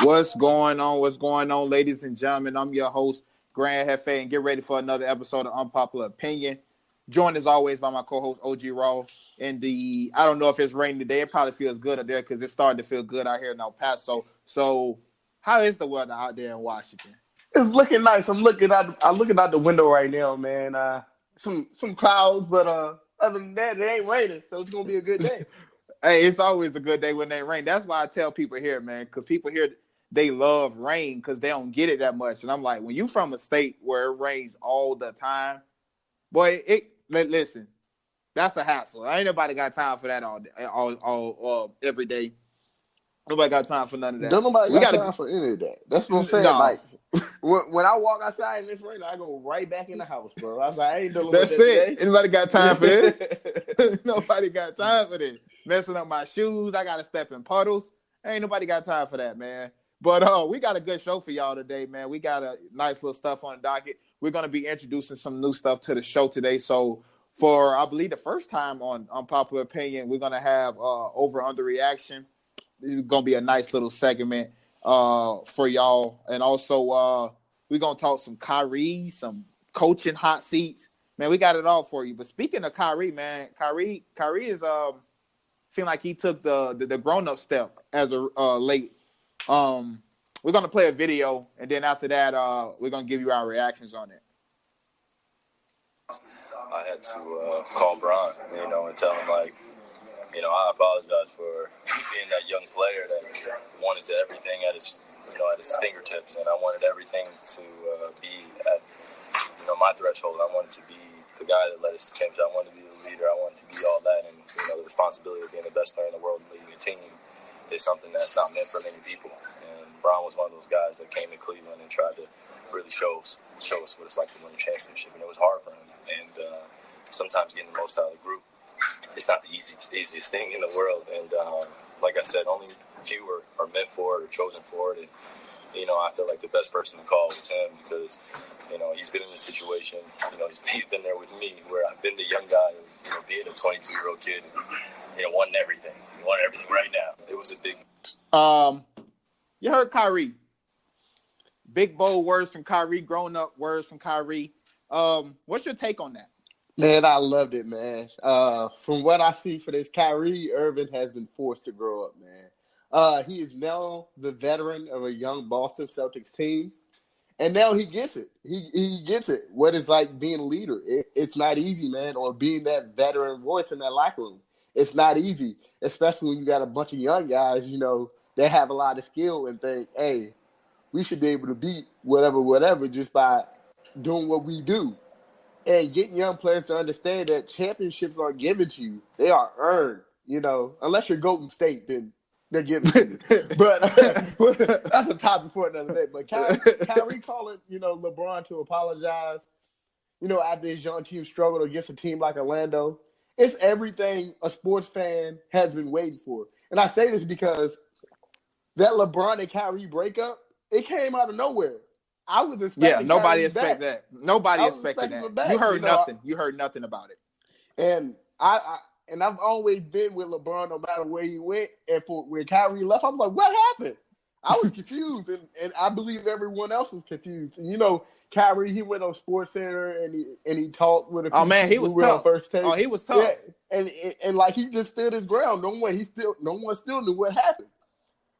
What's going on? What's going on, ladies and gentlemen? I'm your host, Gran JEFE, and get ready for another episode of Unpopular Opinion. Joined as always by my co-host, OG Raw. I don't know if it's raining today. It probably feels good out there because it's starting to feel good out here in El Paso. So, how is the weather out there in Washington? It's looking nice. I'm looking out the window right now, man. Some clouds, but other than that, it ain't raining, so it's gonna be a good day. Hey, it's always a good day when they rain. That's why I tell people here, man, because people here, they love rain because they don't get it that much. And I'm like, when you from a state where it rains all the time, boy, listen, that's a hassle. Ain't nobody got time for that all day, all every day. Nobody got time for none of that. Don't nobody got time for any of that. That's what I'm saying. No. Like when I walk outside in this rain, I go right back in the house, bro. I was like, I ain't dealing That's with that it. today. Anybody got time for this? Nobody got time for this. Messing up my shoes. I got to step in puddles. Ain't nobody got time for that, man. But we got a good show for y'all today, man. We got a nice little stuff on the docket. We're going to be introducing some new stuff to the show today. So for, I believe, the first time on Unpopular Opinion, we're going to have over-under reaction. This is going to be a nice little segment for y'all. And also, we're going to talk some Kyrie, some coaching hot seats. Man, we got it all for you. But speaking of Kyrie, man, Kyrie is seemed like he took the grown-up step as a late. We're going to play a video, and then after that, we're going to give you our reactions on it. I had to call Bron, and tell him, I apologize for being that young player that wanted to everything at his fingertips, and I wanted everything to be at, my threshold. I wanted to be the guy that led us to championship. I wanted to be the leader. I wanted to be all that, and the responsibility of being the best player in the world and leading a team is something that's not meant for many people. And Bron was one of those guys that came to Cleveland and tried to really show us what it's like to win a championship, and it was hard for him. And sometimes getting the most out of the group, it's not the easiest thing in the world. And like I said, only few are meant for it or chosen for it. And I feel like the best person to call was him because he's been in this situation. He's been there with me where I've been the young guy of being a 22-year-old kid and wanting everything. He wanted everything right now. It was a big. You heard Kyrie. Big bold words from Kyrie. Grown up words from Kyrie. What's your take on that? Man, I loved it, man. From what I see for this, Kyrie Irving has been forced to grow up, man. He is now the veteran of a young Boston Celtics team, and now he gets it. He gets it. What it's like being a leader. It's not easy, man, or being that veteran voice in that locker room. It's not easy, especially when you got a bunch of young guys, that have a lot of skill and think, hey, we should be able to beat whatever just by doing what we do. And getting young players to understand that championships aren't given to you. They are earned, Unless you're Golden State, then they're given to you. But that's a topic for another day. But Kyrie calling, LeBron to apologize, after his young team struggled against a team like Orlando. It's everything a sports fan has been waiting for. And I say this because that LeBron and Kyrie breakup, it came out of nowhere. I was expecting nobody expected expected that. Nobody expected that. Back. You heard nothing. You heard nothing about it. And I've always been with LeBron no matter where he went. And when Kyrie left, I was like, what happened? I was confused, and I believe everyone else was confused. And Kyrie, he went on SportsCenter and he talked with a few people he was tough. On First Take. Oh, he was tough. Yeah, and like he just stood his ground. No one still knew what happened.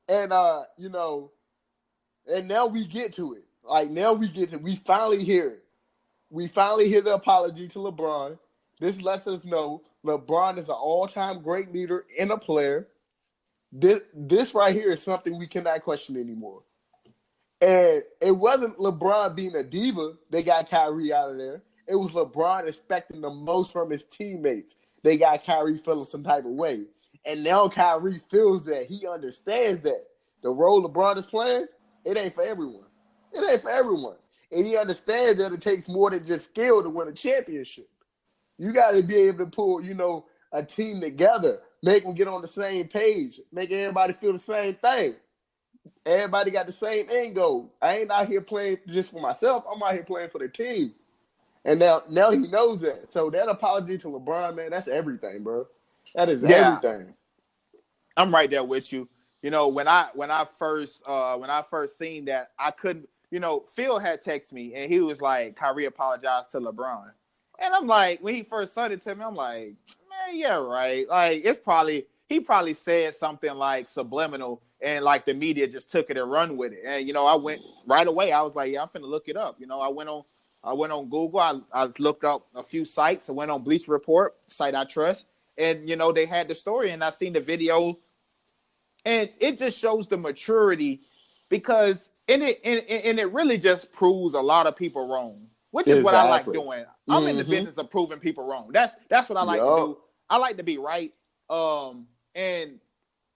And and now we get to it. We finally hear it. We finally hear the apology to LeBron. This lets us know LeBron is an all-time great leader and a player. This right here is something we cannot question anymore. And it wasn't LeBron being a diva that got Kyrie out of there. It was LeBron expecting the most from his teammates. They got Kyrie feeling some type of way. And now Kyrie feels that. He understands that. The role LeBron is playing, it ain't for everyone. It ain't for everyone. And he understands that it takes more than just skill to win a championship. You got to be able to pull, a team together. make them get on the same page, make everybody feel the same thing. Everybody got the same end goal. I ain't out here playing just for myself. I'm out here playing for the team. And now he knows that. So that apology to LeBron, man, that's everything, bro. That is everything. I'm right there with you. You know, when I first seen that, I couldn't. You know, Phil had texted me and he was like, "Kyrie apologized to LeBron," and I'm like, when he first said it to me, I'm like, man, yeah, right. Like he probably said something like subliminal, and like the media just took it and run with it. And you know, I went right away. I was like, yeah, I'm finna look it up. You know, I went on Google. I looked up a few sites. I went on Bleacher Report, site I trust, and you know, they had the story, and I seen the video. And it just shows the maturity because it really just proves a lot of people wrong, which is what I like doing. I'm in the business of proving people wrong. That's what I like to do. I like to be right. And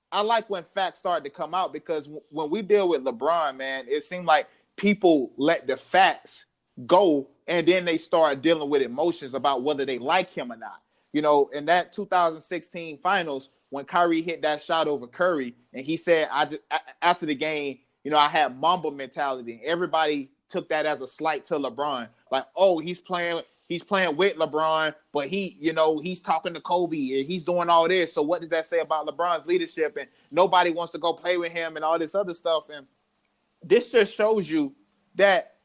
I like when facts start to come out because when we deal with LeBron, man, it seemed like people let the facts go and then they start dealing with emotions about whether they like him or not. You know, in that 2016 finals, when Kyrie hit that shot over Curry, and he said, after the game, you know, I had Mamba mentality. Everybody took that as a slight to LeBron. Like, oh, he's playing with LeBron, but he's talking to Kobe and he's doing all this. So what does that say about LeBron's leadership? And nobody wants to go play with him and all this other stuff. And this just shows you that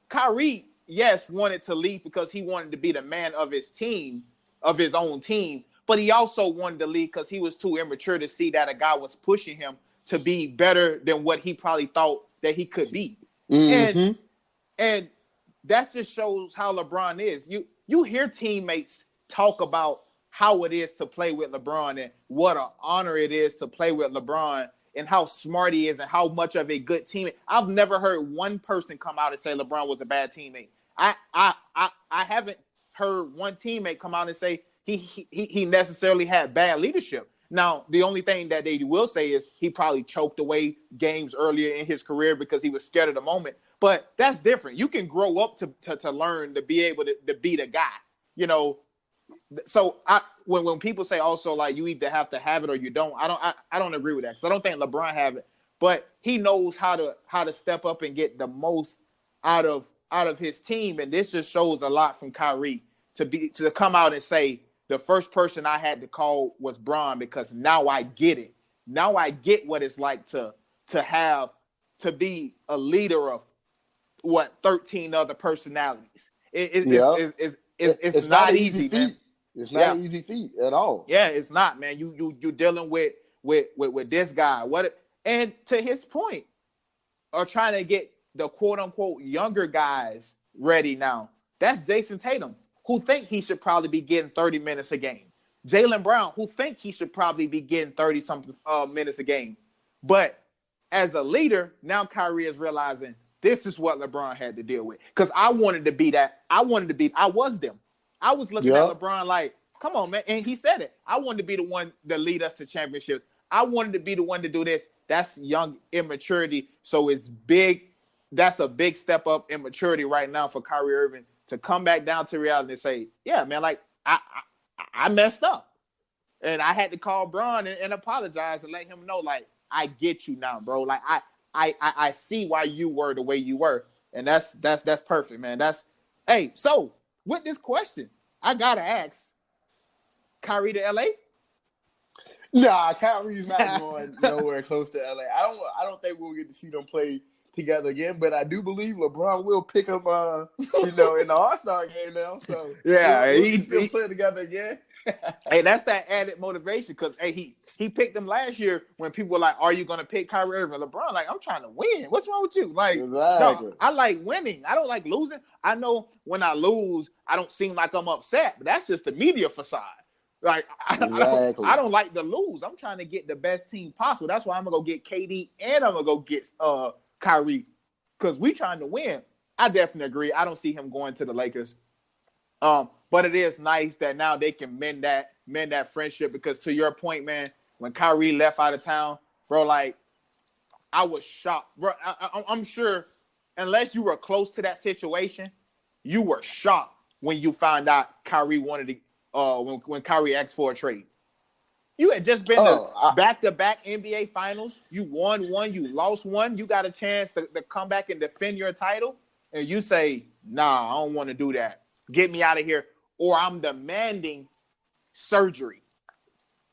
Kyrie, yes, wanted to leave because he wanted to be the man of his team, of his own team. But he also wanted to leave because he was too immature to see that a guy was pushing him to be better than what he probably thought that he could be. And that just shows how LeBron is. You hear teammates talk about how it is to play with LeBron and what an honor it is to play with LeBron and how smart he is and how much of a good teammate. I've never heard one person come out and say LeBron was a bad teammate. I haven't heard one teammate come out and say he necessarily had bad leadership. Now, the only thing that they will say is he probably choked away games earlier in his career because he was scared of the moment. But that's different. You can grow up to learn to be able to be the guy, you know. So when people say also like you either have to have it or you don't, I don't agree with that because I don't think LeBron have it, but he knows how to step up and get the most out of his team, and this just shows a lot from Kyrie to come out and say the first person I had to call was Bron because now I get it. Now I get what it's like to be a leader of 13 other personalities. It's not easy, man. It's not an easy feat at all. Yeah, it's not, man. You dealing with this guy. And to his point, are trying to get the quote unquote younger guys ready now. That's Jason Tatum, who think he should probably be getting 30 minutes a game. Jaylen Brown, who think he should probably be getting 30-something minutes a game. But as a leader, now Kyrie is realizing this is what LeBron had to deal with. Because I wanted to be that. I was them. I was looking at LeBron like, come on, man. And he said it. I wanted to be the one that lead us to championships. I wanted to be the one to do this. That's young immaturity. So it's big. That's a big step up in maturity right now for Kyrie Irving to come back down to reality and say, yeah, man, like I messed up. And I had to call Bron and apologize and let him know, like, I get you now, bro. Like I see why you were the way you were. And that's perfect, man. So with this question, I gotta ask, Kyrie to LA? Nah, Kyrie's not going nowhere close to LA. I don't think we'll get to see them play together again, but I do believe LeBron will pick him in the All-Star game now. So yeah, we'll play together again. Hey, that's that added motivation because he picked them last year when people were like, "Are you gonna pick Kyrie Irving?" LeBron, like, I'm trying to win. What's wrong with you? Like, exactly. No, I like winning. I don't like losing. I know when I lose, I don't seem like I'm upset, but that's just the media facade. Like, exactly. I don't like to lose. I'm trying to get the best team possible. That's why I'm gonna go get KD and I'm gonna go get Kyrie because we trying to win. I definitely agree. I don't see him going to the Lakers. But it is nice that now they can mend that friendship because to your point, man, when Kyrie left out of town, bro, like I was shocked, bro. I'm sure unless you were close to that situation, you were shocked when you found out Kyrie wanted to when Kyrie asked for a trade. You had just been to back-to-back NBA finals. You won one, you lost one. You got a chance to come back and defend your title. And you say, nah, I don't want to do that. Get me out of here. Or I'm demanding surgery.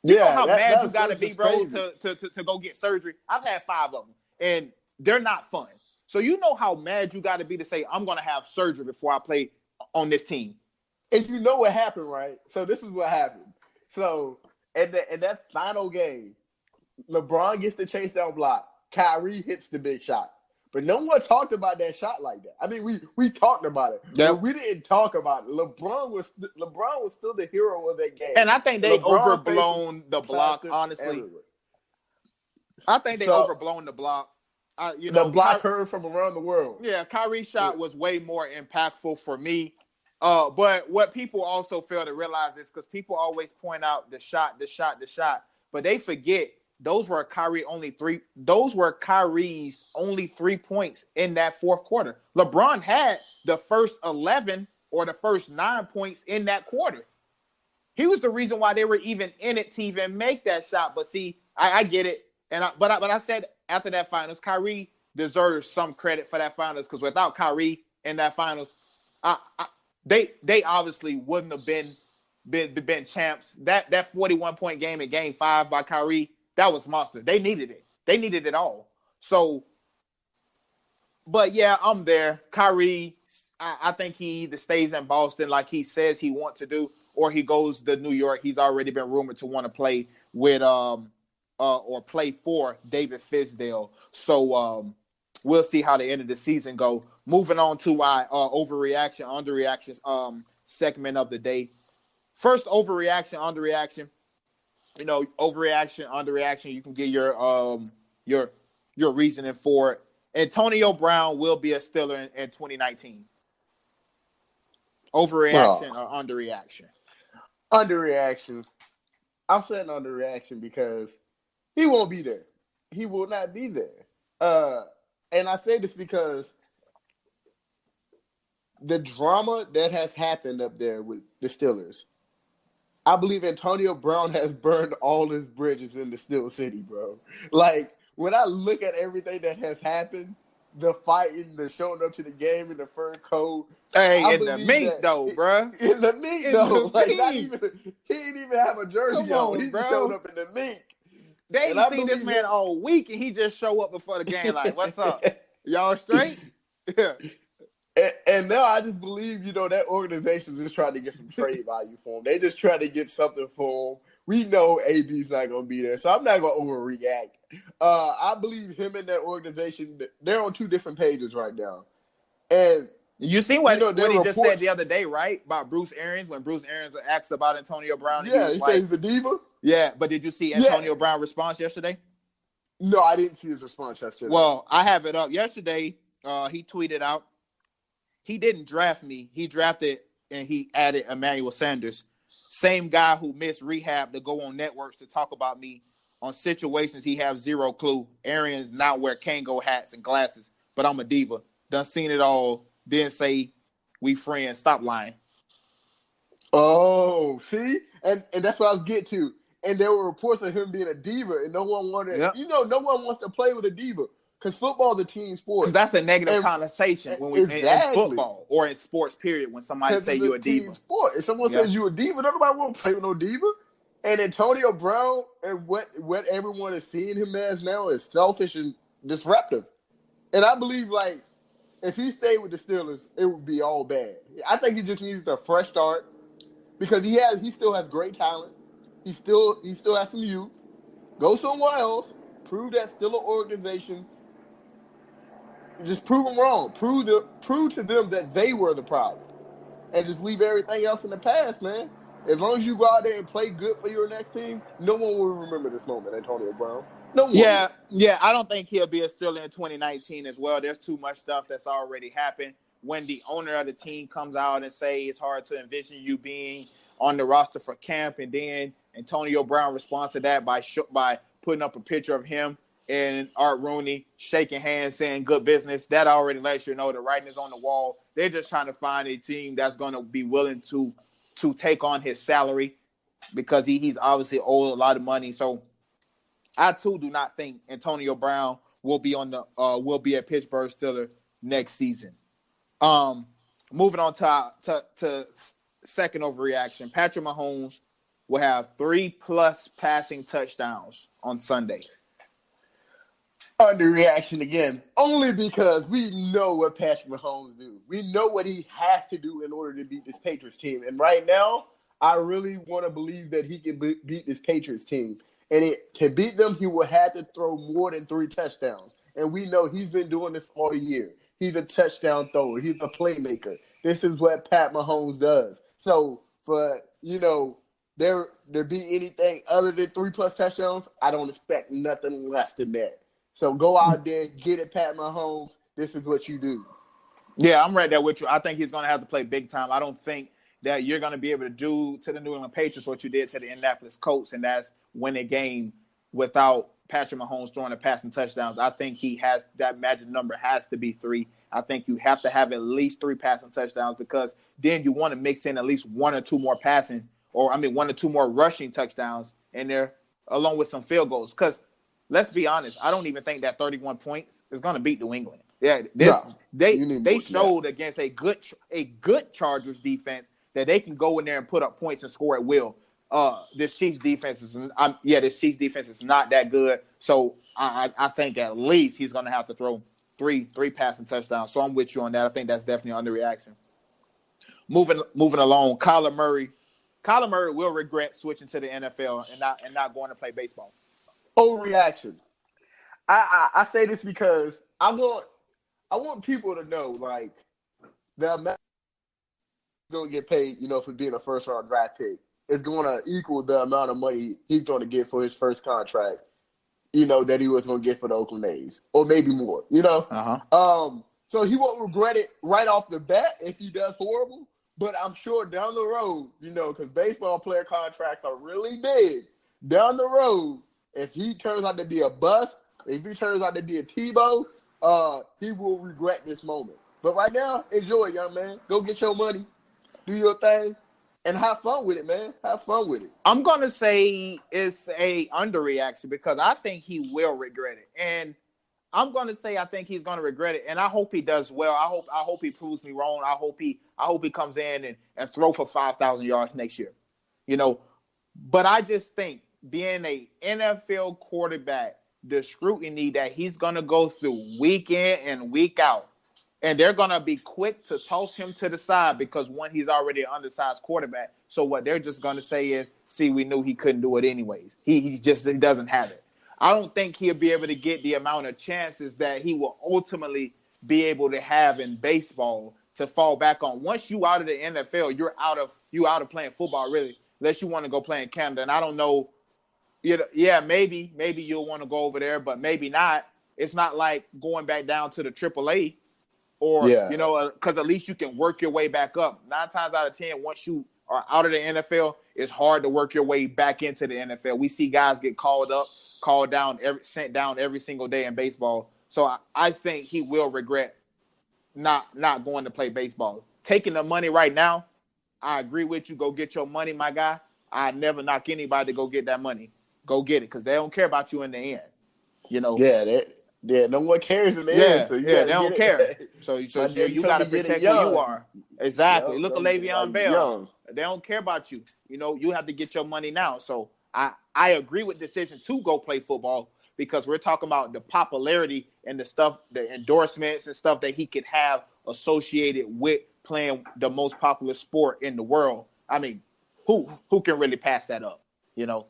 You know how mad you got to be, bro, to go get surgery? I've had 5 of them, and they're not fun. So you know how mad you got to be to say, I'm going to have surgery before I play on this team. And you know what happened, right? So this is what happened. So in that final game, LeBron gets the chase down block. Kyrie hits the big shot. But no one talked about that shot like that. I mean, we talked about it, but we didn't talk about it. LeBron was still the hero of that game. And I think they overblown the block, honestly. Everywhere. I think they overblown the block. The block heard from around the world. Yeah, Kyrie's shot was way more impactful for me. But what people also fail to realize is because people always point out the shot, but they forget those were Kyrie's only 3 points in that fourth quarter. LeBron had the first 11 or the first 9 points in that quarter. He was the reason why they were even in it to even make that shot. But see, I get it. But I said after that finals, Kyrie deserves some credit for that finals because without Kyrie in that finals, they obviously wouldn't have been champs. That 41-point game in Game 5 by Kyrie, that was monster. They needed it. They needed it all. So, but yeah, I'm there. Kyrie, I think he either stays in Boston like he says he wants to do, or he goes to New York. He's already been rumored to want to play with or play for David Fisdale. So we'll see how the end of the season go. Moving on to our overreaction, underreaction segment of the day. First, overreaction, underreaction. You know, overreaction, underreaction. You can get your reasoning for it. Antonio Brown will be a Steeler in 2019. Overreaction or underreaction? Underreaction. I'm saying underreaction because he won't be there. He will not be there. And I say this because the drama that has happened up there with the Steelers, I believe Antonio Brown has burned all his bridges in the Steel City, bro. Like, when I look at everything that has happened, the fighting, the showing up to the game in the fur coat. Hey, in the mink, though, bro. In the mink, though. Like, not even, he didn't even have a jersey on. He just showed up in the mink. They ain't seen this man all week, and he just show up before the game like, what's up? Y'all straight? Yeah. And now I just believe, that organization is just trying to get some trade value for him. They just trying to get something for him. We know AB's not going to be there, so I'm not going to overreact. I believe him and that organization, they're on 2 different pages right now. And you seen what he just said the other day, right? About Bruce Arians, when Bruce Arians asked about Antonio Brown. Yeah, he said he's a diva. Yeah, but did you see Antonio Brown's response yesterday? No, I didn't see his response yesterday. Well, I have it up. Yesterday, he tweeted out, he didn't draft me. He drafted and he added Emmanuel Sanders. Same guy who missed rehab to go on networks to talk about me on situations he has zero clue. Arians now wear Kango hats and glasses, but I'm a diva. Done seen it all. Didn't say we friends. Stop lying. Oh, see? And that's what I was getting to. And there were reports of him being a diva, and no one wanted no one wants to play with a diva. Because football is a team sport. Because that's a negative connotation when we in football or in sports, period, when somebody say you're a diva. Team sport. If someone says you're a diva, nobody want to play with no diva. And Antonio Brown and what everyone is seeing him as now is selfish and disruptive. And I believe, like, if he stayed with the Steelers, it would be all bad. I think he just needs a fresh start because he still has great talent. He still has some youth. Go somewhere else. Prove that Steeler organization. Just prove them wrong. Prove to them that they were the problem. And just leave everything else in the past, man. As long as you go out there and play good for your next team, no one will remember this moment, Antonio Brown. No one. Yeah, I don't think he'll be a Steeler in 2019 as well. There's too much stuff that's already happened. When the owner of the team comes out and say it's hard to envision you being on the roster for camp, and then Antonio Brown responds to that by putting up a picture of him and Art Rooney shaking hands, saying good business, that already lets you know the writing is on the wall. They're just trying to find a team that's going to be willing to take on his salary. because he's obviously owed a lot of money. So I too do not think Antonio Brown will be a Pittsburgh Steeler next season. Moving on to second overreaction. Patrick Mahomes will have 3+ passing touchdowns on Sunday. Underreaction again, only because we know what Patrick Mahomes do. We know what he has to do in order to beat this Patriots team. And right now, I really want to believe that he can beat this Patriots team. And to beat them, he will have to throw more than 3 touchdowns. And we know he's been doing this all year. He's a touchdown thrower. He's a playmaker. This is what Pat Mahomes does. So for, there be anything other than 3+ touchdowns, I don't expect nothing less than that. So go out there, get it, Pat Mahomes. This is what you do. Yeah, I'm right there with you. I think he's going to have to play big time. I don't think that you're going to be able to do to the New England Patriots what you did to the Indianapolis Colts, and that's win a game without Patrick Mahomes throwing the passing touchdowns. I think that magic number has to be 3. I think you have to have at least 3 passing touchdowns, because then you want to mix in at least 1 or 2 more passing, 1 or 2 more rushing touchdowns in there, along with some field goals. Because let's be honest, I don't even think that 31 points is going to beat New England. Yeah, they showed against a good Chargers defense that they can go in there and put up points and score at will. This Chiefs defense is not that good. So I think at least he's going to have to throw three passing touchdowns. So I'm with you on that. I think that's definitely an underreaction. Moving along, Kyler Murray. Kyler Murray will regret switching to the NFL and not going to play baseball. Overreaction. I say this because I want people to know, like, the amount going to get paid, for being a first-round draft pick is going to equal the amount of money he's going to get for his first contract, that he was going to get for the Oakland A's, or maybe more, So he won't regret it right off the bat if he does horrible, but I'm sure down the road, because baseball player contracts are really big, down the road, if he turns out to be a bust, if he turns out to be a Tebow, he will regret this moment. But right now, enjoy it, young man. Go get your money, do your thing, and have fun with it, man. Have fun with it. I'm going to say it's a underreaction because I think he will regret it. And I'm going to say I think he's going to regret it, and I hope he does well. I hope he proves me wrong. I hope he comes in and throw for 5,000 yards next year. But I just think being a NFL quarterback, the scrutiny that he's going to go through week in and week out, and they're going to be quick to toss him to the side because, one, he's already an undersized quarterback. So what they're just going to say is, see, we knew he couldn't do it anyways. He doesn't have it. I don't think he'll be able to get the amount of chances that he will ultimately be able to have in baseball to fall back on. Once you out of the NFL, you're out of playing football, really, unless you want to go play in Canada. And I don't know. Yeah, maybe you'll want to go over there, but maybe not. It's not like going back down to the AAA or, because at least you can work your way back up. 9 times out of 10, once you are out of the NFL, it's hard to work your way back into the NFL. We see guys get sent down every single day in baseball. So I think he will regret not going to play baseball. Taking the money right now, I agree with you. Go get your money, my guy. I never knock anybody to go get that money. Go get it, because they don't care about you in the end. Yeah, no one cares in the end. So they don't care. So you got to protect who you are. Exactly. Yep, look at Le'Veon Bell. Young. They don't care about you. You have to get your money now. So I agree with the decision to go play football, because we're talking about the popularity and the stuff, the endorsements and stuff that he could have associated with playing the most popular sport in the world. I mean, who can really pass that up?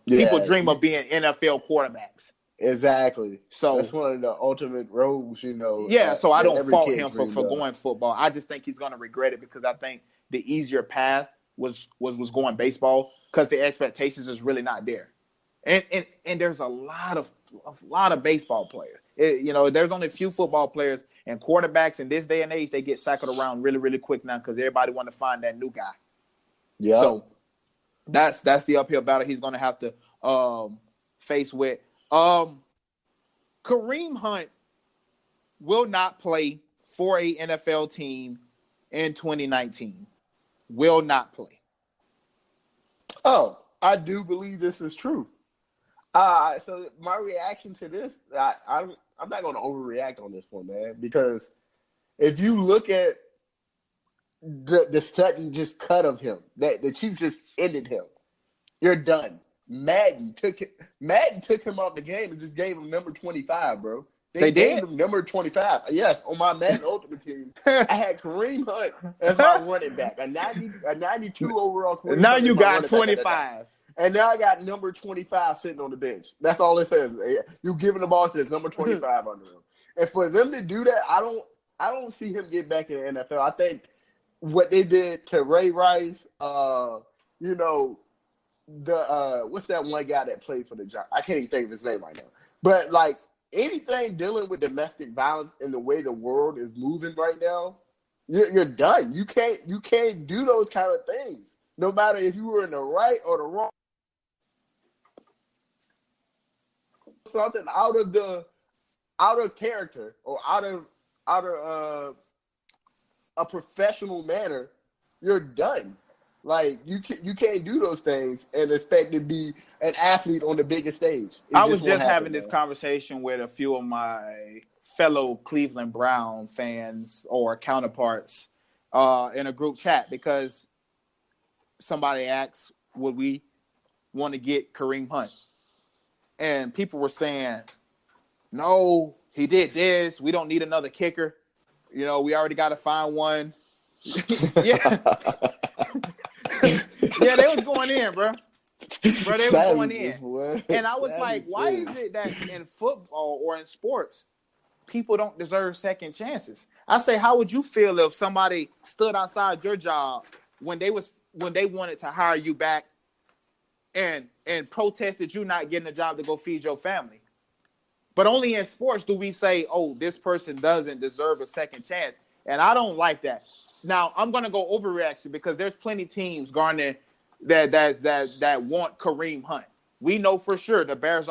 People dream of being NFL quarterbacks. Exactly. So that's one of the ultimate roles, Yeah, so I don't fault him for going football. I just think he's going to regret it, because I think the easier path was going baseball, because the expectations is really not there. And there's a lot of baseball players. There's only a few football players, and quarterbacks in this day and age, they get cycled around really, really quick now, because everybody want to find that new guy. Yeah. So that's the uphill battle he's going to have to face with. Kareem Hunt will not play for a NFL team in 2019. Will not play. Oh, I do believe this is true. So my reaction to this, I'm not going to overreact on this one, man, because if you look at the sudden just cut of him, that the Chiefs just ended him, you're done. Madden took him off the game and just gave him number 25, bro. They gave him number 25. Yes, on my Madden Ultimate team, I had Kareem Hunt as my running back, a 92 overall Kareem Now Hunt you as my got running back 25. and now I got number 25 sitting on the bench. That's all it says. You giving the ball, it says number 25 under him. And for them to do that, I don't see him get back in the NFL. I think what they did to Ray Rice, you know, what's that one guy that played for the Giants? I can't even think of his name right now. But like anything dealing with domestic violence in the way the world is moving right now, you're done. You can't do those kind of things. No matter if you were in the right or the wrong. Something out of character or out of a professional manner, you're done. Like you can't do those things and expect to be an athlete on the biggest stage. I was just having this conversation with a few of my fellow Cleveland Brown fans or counterparts in a group chat because somebody asked, would we want to get Kareem Hunt? And people were saying, no, he did this. We don't need another kicker. You know, we already got to find one. Yeah. Yeah, they was going in, bro. They was going in. And I was like, why is it that in football or in sports, people don't deserve second chances? I say, how would you feel if somebody stood outside your job when they wanted to hire you back and protested you not getting a job to go feed your family? But only in sports do we say, oh, this person doesn't deserve a second chance. And I don't like that. Now, I'm going to go overreaction because there's plenty of teams, Garner, that want Kareem Hunt. We know for sure the Bears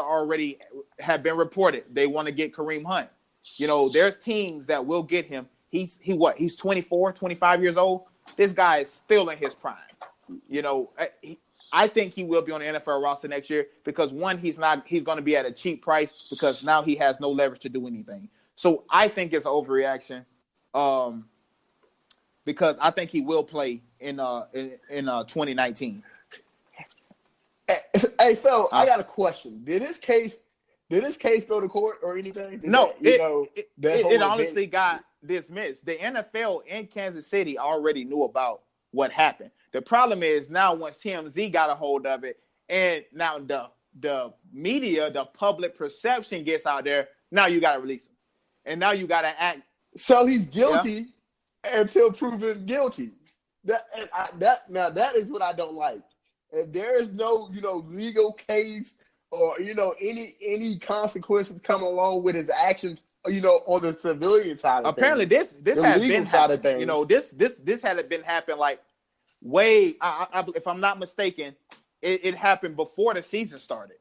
have been reported. They want to get Kareem Hunt. You know, there's teams that will get him. He's 24, 25 years old. This guy is still in his prime. You know, I think he will be on the NFL roster next year because one, he's going to be at a cheap price because now he has no leverage to do anything. So I think it's an overreaction. Because I think he will play in 2019. Hey, so I got a question. Did this case go to court or anything? It honestly got dismissed. The NFL in Kansas City already knew about what happened. The problem is now once TMZ got a hold of it, and now the media, the public perception gets out there. Now you got to release him, and now you got to act. So he's guilty. Yeah. Until proven guilty. That is what I don't like. If there is no, legal case or, any consequences come along with his actions, on the civilian side of apparently things. This has been happening. This had been happening like way, if I'm not mistaken, it happened before the season started,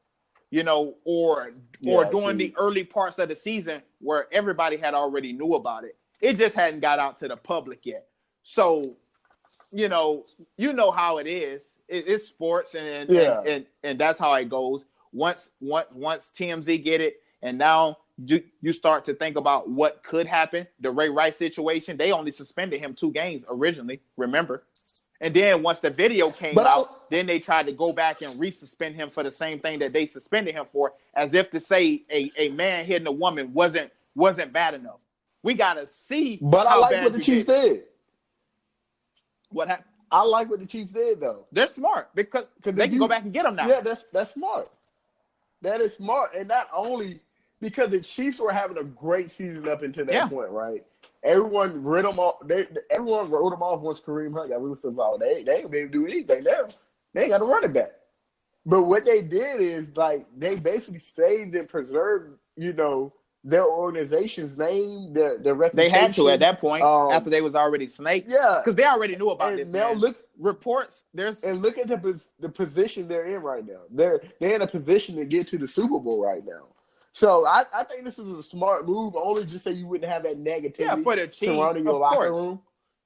or during the early parts of the season where everybody had already knew about it. It just hadn't got out to the public yet. So, you know how it is. It's sports, and that's how it goes. Once TMZ get it, and now you start to think about what could happen. The Ray Rice situation, they only suspended him 2 games originally, remember? And then once the video came out, then they tried to go back and resuspend him for the same thing that they suspended him for, as if to say a man hitting a woman wasn't bad enough. We gotta see. But I like what the Chiefs did. What happened? I like what the Chiefs did, though. They're smart because they can go back and get them now. Yeah, that's smart. That is smart, and not only because the Chiefs were having a great season up until that point, right? Everyone wrote them off. Everyone wrote them off once Kareem Hunt got released. They ain't be able to do anything now. They ain't got a running back. But what they did is they basically saved and preserved, their organization's name, their reputation. They had to at that point after they was already snaked. Yeah, because they already knew about this. Now look reports. Look at the position they're in right now. They're in a position to get to the Super Bowl right now. So I think this was a smart move, only just so you wouldn't have that negativity for the Chiefs, surrounding your locker room.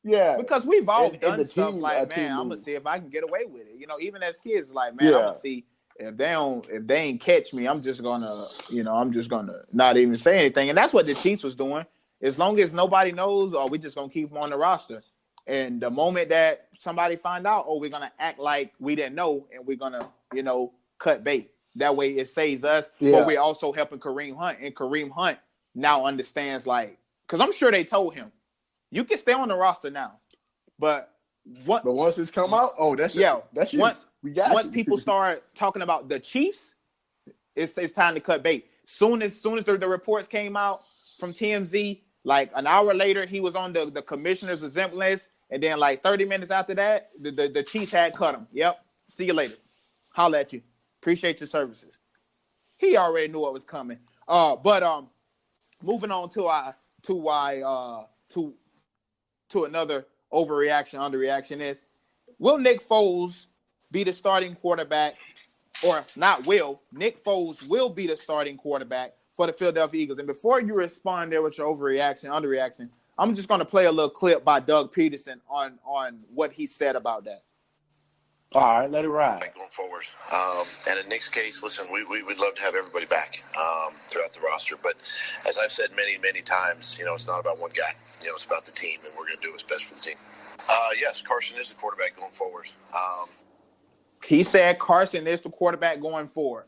Yeah, because we've all and done the stuff team, like, man, team I'm gonna move. see if I can get away with it. You know, even as kids, like, man, I'm Yeah, gonna see if they ain't catch me, I'm just gonna not even say anything. And that's what the Chiefs was doing. As long as nobody knows, or we just gonna keep them on the roster. And the moment that somebody find out, we're gonna act like we didn't know, and we're gonna, cut bait. That way it saves us, but we're also helping Kareem Hunt. And Kareem Hunt now understands, like, because I'm sure they told him, you can stay on the roster now. But once it's come out, that's you. Once people start talking about the Chiefs, it's time to cut bait. Soon as the reports came out from TMZ, like an hour later, he was on the commissioner's exempt list, and then like 30 minutes after that, the Chiefs had cut him. Yep. See you later. Holla at you. Appreciate your services. He already knew what was coming. But moving on to another overreaction, underreaction is, will Nick Foles be the starting quarterback, or not will? Nick Foles will be the starting quarterback for the Philadelphia Eagles. And before you respond there with your overreaction, underreaction, I'm just going to play a little clip by Doug Peterson on what he said about that. All right, let it ride. Going forward. And in Nick's case, listen, we would love to have everybody back throughout the roster. But as I've said many, many times, it's not about one guy. It's about the team, and we're going to do what's best for the team. Yes, Carson is the quarterback going forward. He said Carson is the quarterback going forward.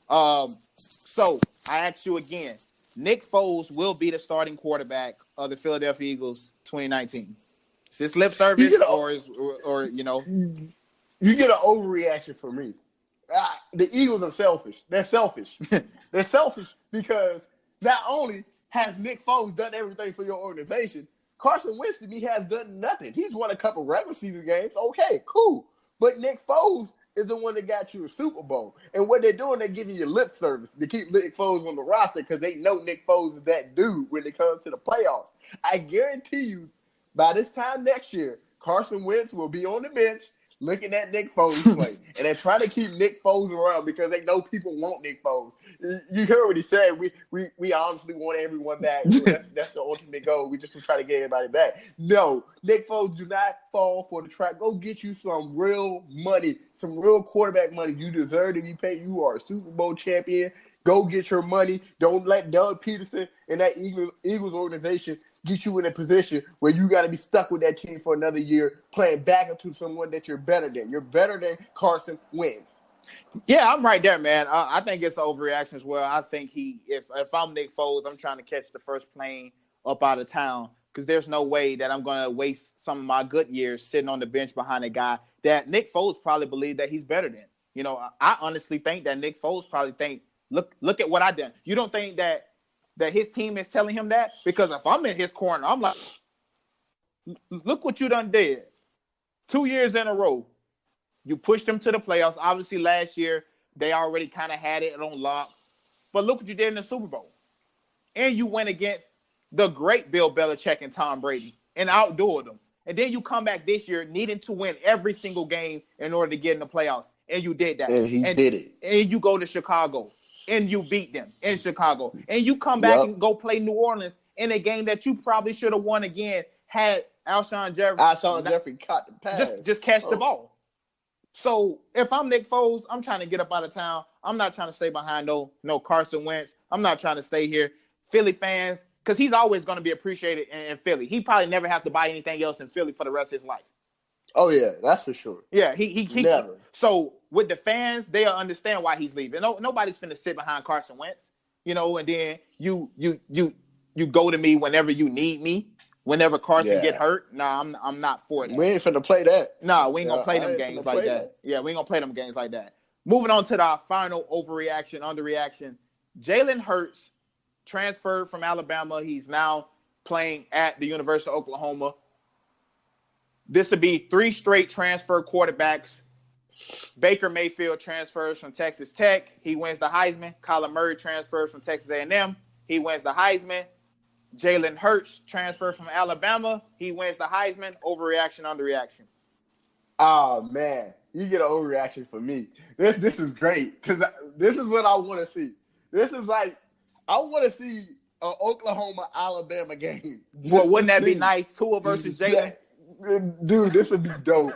So I ask you again, Nick Foles will be the starting quarterback of the Philadelphia Eagles 2019. Is this lip service or You get an overreaction from me. The Eagles are selfish. They're selfish. They're selfish because not only has Nick Foles done everything for your organization, Carson Wentz to me has done nothing. He's won a couple regular season games. Okay, cool. But Nick Foles is the one that got you a Super Bowl. And what they're doing, they're giving you lip service to keep Nick Foles on the roster because they know Nick Foles is that dude when it comes to the playoffs. I guarantee you, by this time next year, Carson Wentz will be on the bench looking at Nick Foles play. And they're trying to keep Nick Foles around because they know people want Nick Foles. You heard what he said. We honestly want everyone back. That's the ultimate goal. We just try to get everybody back. No, Nick Foles, do not fall for the trap. Go get you some real money, some real quarterback money. You deserve to be paid. You are a Super Bowl champion. Go get your money. Don't let Doug Peterson and that Eagles organization get you in a position where you got to be stuck with that team for another year playing back into someone that you're better than. You're better than Carson Wentz. Yeah, I'm right there, man. I think it's an overreaction as well. I think if I'm Nick Foles, I'm trying to catch the first plane up out of town because there's no way that I'm going to waste some of my good years sitting on the bench behind a guy that Nick Foles probably believes that he's better than. I honestly think that Nick Foles probably think, look at what I done. You don't think that his team is telling him that? Because if I'm in his corner, I'm like, look what you done did. 2 years in a row. You pushed them to the playoffs. Obviously, last year, they already kind of had it on lock. But look what you did in the Super Bowl. And you went against the great Bill Belichick and Tom Brady and outdoored them. And then you come back this year needing to win every single game in order to get in the playoffs. And you did that. And he did it. And you go to Chicago. And you beat them in Chicago. And you come back and go play New Orleans in a game that you probably should have won again had Alshon Jeffrey caught the pass. Just catch the ball. So if I'm Nick Foles, I'm trying to get up out of town. I'm not trying to stay behind no Carson Wentz. I'm not trying to stay here. Philly fans, because he's always going to be appreciated in Philly. He probably never have to buy anything else in Philly for the rest of his life. Oh, yeah, that's for sure. Yeah, he never. So with the fans, they'll understand why he's leaving. Nobody's finna sit behind Carson Wentz, and then you go to me whenever you need me. Whenever Carson get hurt, I'm not for that. We ain't finna play that. No, we ain't gonna play them games like that. Yeah, we ain't gonna play them games like that. Moving on to the final overreaction, underreaction. Jalen Hurts transferred from Alabama. He's now playing at the University of Oklahoma. This would be 3 straight transfer quarterbacks. Baker Mayfield transfers from Texas Tech. He wins the Heisman. Kyler Murray transfers from Texas A&M. He wins the Heisman. Jalen Hurts transfers from Alabama. He wins the Heisman. Overreaction, underreaction. Oh, man. You get an overreaction from me. This is great because this is what I want to see. This is like, I want to see an Oklahoma-Alabama game. Well, wouldn't that be nice? Tua versus Jalen? Dude, this would be dope.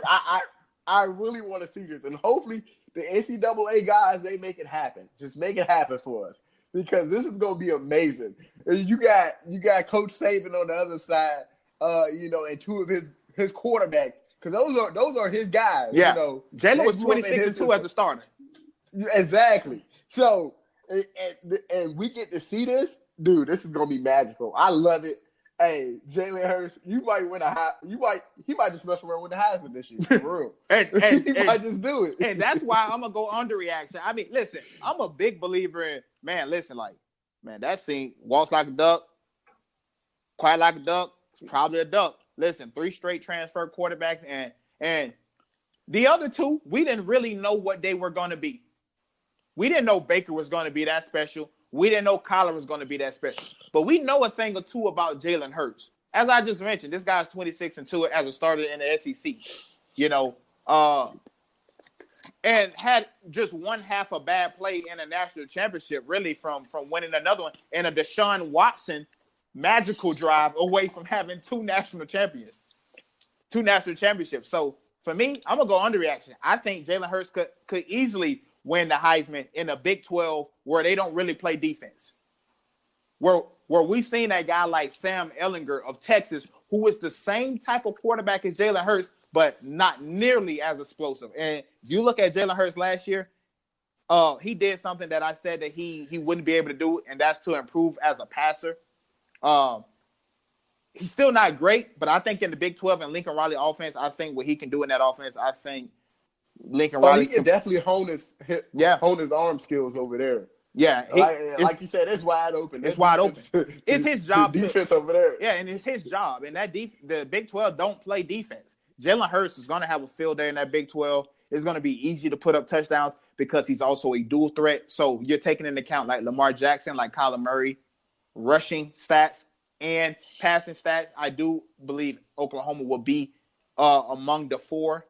I really want to see this, and hopefully the NCAA guys, they make it happen. Just make it happen for us, because this is gonna be amazing. And you got Coach Saban on the other side, and two of his quarterbacks, because those are his guys. Yeah, Jalen was grew up in 26-2 as a starter. Exactly. So, and we get to see this, dude. This is gonna be magical. I love it. Hey, Jalen Hurts, you might win he might just mess around with the Heisman this year, for real. He might just do it. And that's why I'm gonna go underreaction. I mean, listen, I'm a big believer in that scene walks like a duck, quiet like a duck, it's probably a duck. Listen, 3 straight transfer quarterbacks, and the other 2, we didn't really know what they were gonna be. We didn't know Baker was gonna be that special. We didn't know Kyler was going to be that special. But we know a thing or two about Jalen Hurts. As I just mentioned, this guy's 26-2 as a starter in the SEC. And had just one half a bad play in a national championship, really, from winning another one, and a Deshaun Watson magical drive away from having 2 national championships. So, for me, I'm going to go underreaction. I think Jalen Hurts could easily win the Heisman in a Big 12 where they don't really play defense. Where we seen that guy like Sam Ehlinger of Texas, who is the same type of quarterback as Jalen Hurts, but not nearly as explosive. And if you look at Jalen Hurts last year, he did something that I said that he wouldn't be able to do, and that's to improve as a passer. He's still not great, but I think in the Big 12 and Lincoln Riley offense, I think what he can do in that offense, I think Lincoln Riley he can definitely hone his arm skills over there. Yeah, like you said, it's wide open. It's wide open. It's his job. Defense over there. Yeah, and it's his job. And the Big 12 don't play defense. Jalen Hurts is going to have a field day in that Big 12. It's going to be easy to put up touchdowns because he's also a dual threat. So you're taking into account like Lamar Jackson, like Kyler Murray, rushing stats and passing stats. I do believe Oklahoma will be among the 4.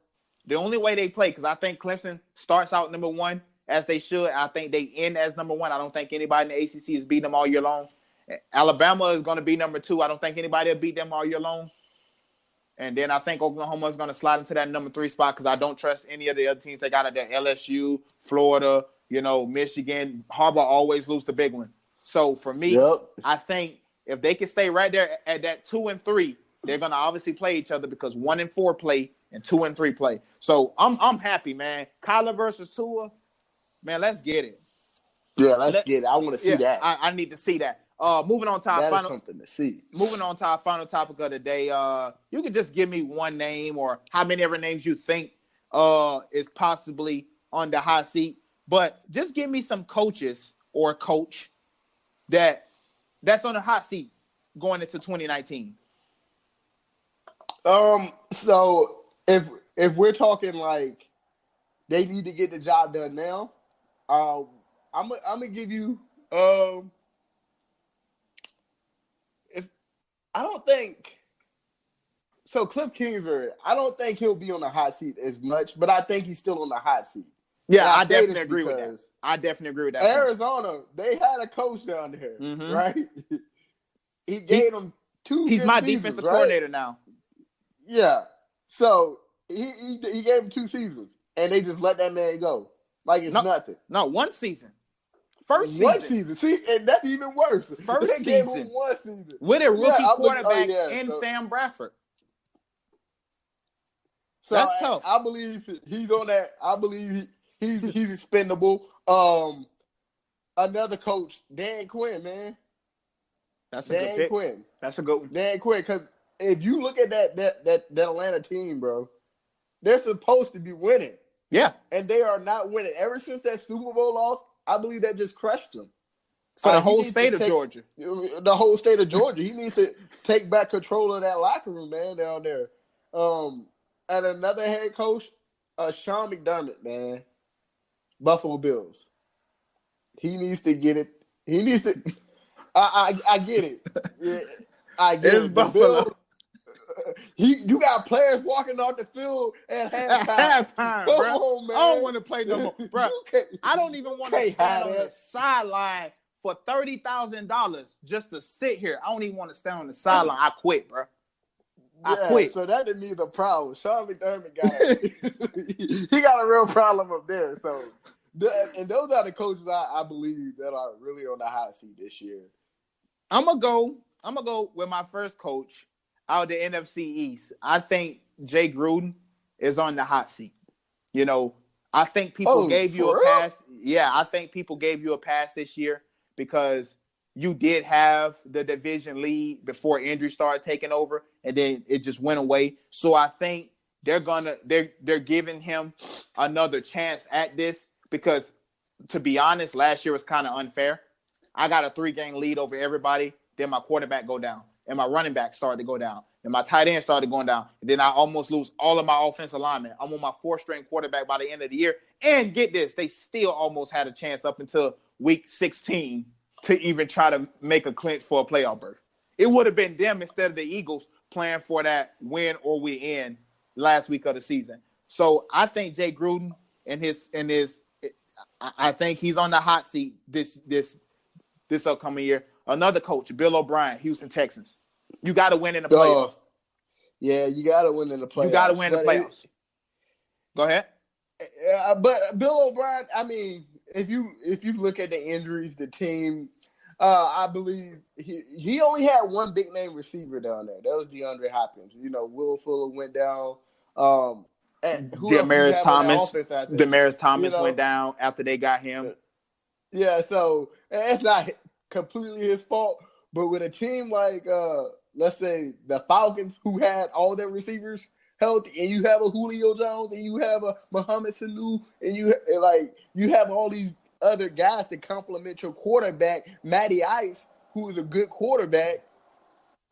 The only way they play, because I think Clemson starts out number 1, as they should. I think they end as number 1. I don't think anybody in the ACC is beating them all year long. Alabama is going to be number 2. I don't think anybody will beat them all year long. And then I think Oklahoma is going to slide into that number 3 spot because I don't trust any of the other teams they got at there. LSU, Florida, Michigan. Harbaugh always lose the big one. So for me, I think if they can stay right there at that 2 and 3, they're going to obviously play each other because 1 and 4 play and 2 and 3 play. So I'm happy, man. Kyler versus Tua, man, let's get it. Yeah, let's get it. I want to see that. I need to see that. Moving on to our that final. Is something to see. Moving on to our final topic of the day. You can just give me one name or how many ever names you think is possibly on the hot seat, but just give me some coaches or coach that's on the hot seat going into 2019. So if we're talking like they need to get the job done now, I'm gonna give you if I don't think so. Cliff Kingsbury, I don't think he'll be on the hot seat as much, but I think he's still on the hot seat. Yeah, I definitely agree with that. I definitely agree with that. Arizona, they had a coach down there, right? He gave them 2. He's my seasons, defensive right? coordinator now. Yeah, so he gave him 2 seasons, and they just let that man go like it's nothing. No, 1 season. First season. 1 season. See, and that's even worse. First they gave season. him 1 season With a rookie quarterback and Sam Bradford. So that's tough. I believe he's on that. I believe he's expendable. Another coach, Dan Quinn, man. That's a good pick. Quinn. That's a good one. Dan Quinn, because if you look at that Atlanta team, bro, they're supposed to be winning. Yeah. And they are not winning. Ever since that Super Bowl loss, I believe that just crushed them. For the whole state of Georgia. The whole state of Georgia. He needs to take back control of that locker room, man, down there. And another head coach, Sean McDermott, man. Buffalo Bills. He needs to get it. He needs to. I get it. Yeah, I get it. Buffalo. You got players walking off the field at halftime. Come bro. On, man. I don't want to play no more, bro. I don't even want to stand on the sideline for $30,000 just to sit here. I don't even want to stand on the sideline. I quit, bro. I quit. So that didn't mean the problem. Sean McDermott he got a real problem up there. So, and those are the coaches I believe that are really on the hot seat this year. I'm gonna go with my first coach out of the NFC East. I think Jay Gruden is on the hot seat. You know, I think people gave you a pass. Yeah, I think people gave you a pass this year because you did have the division lead before injuries started taking over, and then it just went away. So I think they're giving him another chance at this because, to be honest, last year was kind of unfair. I got a 3-game lead over everybody. Then my quarterback go down, and my running back started to go down, and my tight end started going down. And then I almost lose all of my offensive linemen. I'm on my 4th-string quarterback by the end of the year. And get this, they still almost had a chance up until week 16 to even try to make a clinch for a playoff berth. It would have been them instead of the Eagles playing for that win or we end last week of the season. So I think Jay Gruden I think he's on the hot seat this upcoming year. Another coach, Bill O'Brien, Houston Texans. You got to win in the playoffs. Yeah, you got to win in the playoffs. You got to win in the playoffs. Go ahead. But Bill O'Brien, I mean, if you look at the injuries, the team, I believe he only had one big name receiver down there. That was DeAndre Hopkins. You know, Will Fuller went down. And Demaryius Thomas went down after they got him. Yeah, so it's not completely his fault. But with a team like, let's say, the Falcons, who had all their receivers healthy, and you have a Julio Jones, and you have a Mohamed Sanu, and you have all these other guys to complement your quarterback, Matty Ice, who is a good quarterback,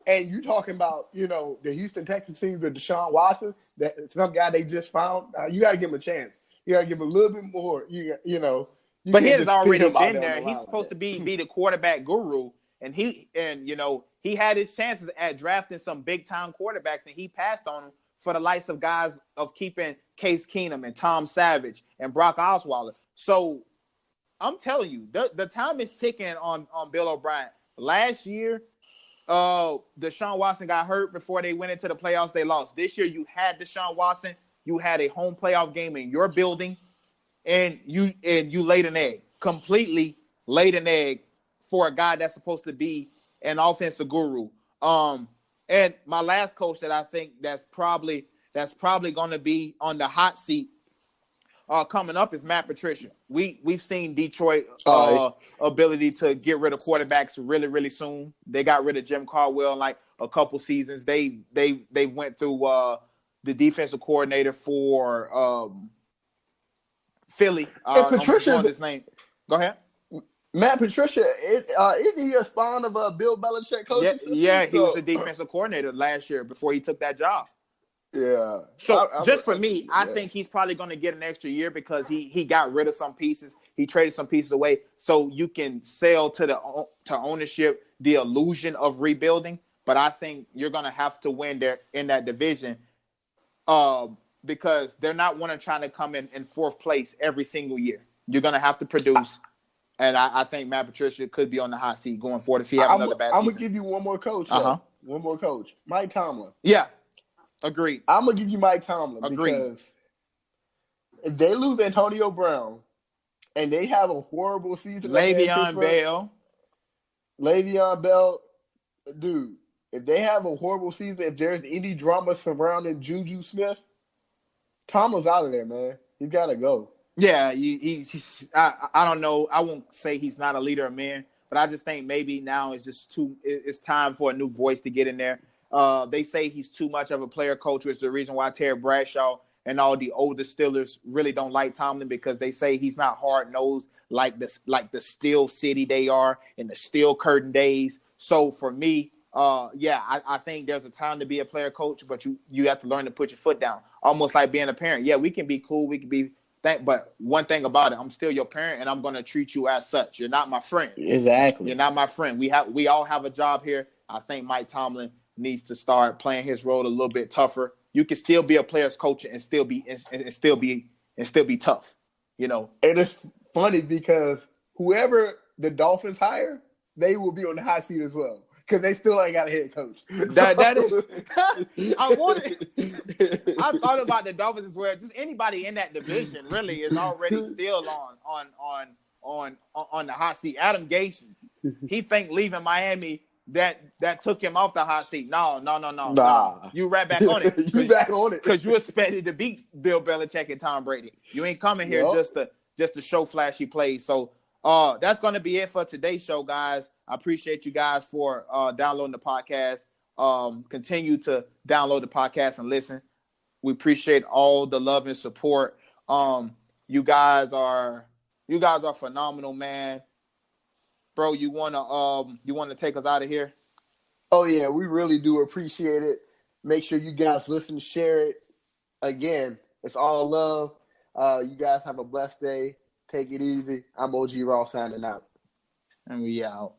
and you talking about, you know, the Houston Texans team with Deshaun Watson, that some guy they just found. You got to give him a chance. You got to give him a little bit more. You know. But he has already been there. He's supposed to be the quarterback guru, and he had his chances at drafting some big time quarterbacks, and he passed on them for the likes of guys of keeping Case Keenum and Tom Savage and Brock Osweiler. So I'm telling you, the time is ticking on Bill O'Brien. Last year, Deshaun Watson got hurt before they went into the playoffs. They lost. This year, you had Deshaun Watson. You had a home playoff game in your building. And you laid an egg, completely laid an egg for a guy that's supposed to be an offensive guru. And my last coach that I think that's probably going to be on the hot seat coming up is Matt Patricia. We've seen Detroit ability to get rid of quarterbacks really, really soon. They got rid of Jim Caldwell in like a couple seasons. They went through the defensive coordinator for Philly. Patricia, his name. Go ahead. Matt Patricia, isn't he a spawn of Bill Belichick coaching system? Yeah, he was a defensive coordinator last year before he took that job. Yeah. So I think he's probably going to get an extra year because he got rid of some pieces. He traded some pieces away, so you can sell to ownership the illusion of rebuilding. But I think you're going to have to win there in that division. Because they're not trying to come in 4th place every single year. You're going to have to produce. And I think Matt Patricia could be on the hot seat going forward if he have another bad season. I'm going to give you one more coach. One more coach. Mike Tomlin. Yeah. Agreed. I'm going to give you Mike Tomlin. Agreed. Because if they lose Antonio Brown and they have a horrible season. Le'Veon Bell. Dude, if they have a horrible season, if there's any drama surrounding Juju Smith, Tomlin's out of there, man. He's got to go. Yeah, I don't know. I won't say he's not a leader of men, but I just think maybe now it's time for a new voice to get in there. They say he's too much of a player coach, which is the reason why Terry Bradshaw and all the older Steelers really don't like Tomlin, because they say he's not hard-nosed like the Steel City they are in the Steel Curtain days. So for me, I think there's a time to be a player coach, but you have to learn to put your foot down. Almost like being a parent. Yeah, we can be cool. We can be but one thing about it, I'm still your parent, and I'm going to treat you as such. You're not my friend. Exactly. You're not my friend. We all have a job here. I think Mike Tomlin needs to start playing his role a little bit tougher. You can still be a player's coach and still be tough. You know. And it's funny because whoever the Dolphins hire, they will be on the hot seat as well. because they still ain't got a head coach. That is. I thought about the Dolphins as well. Just anybody in that division really is already still on the hot seat. Adam Gase, he think leaving Miami that took him off the hot seat. No. Nah. You right back on it. You back on it because you expected to beat Bill Belichick and Tom Brady. You ain't coming here just to show flashy plays. So that's going to be it for today's show, guys. I appreciate you guys for downloading the podcast. Continue to download the podcast and listen. We appreciate all the love and support. You guys are phenomenal, man. Bro, you wanna take us out of here? Oh yeah, we really do appreciate it. Make sure you guys listen, share it. Again, it's all love. You guys have a blessed day. Take it easy. I'm OG Raw signing out. And we out.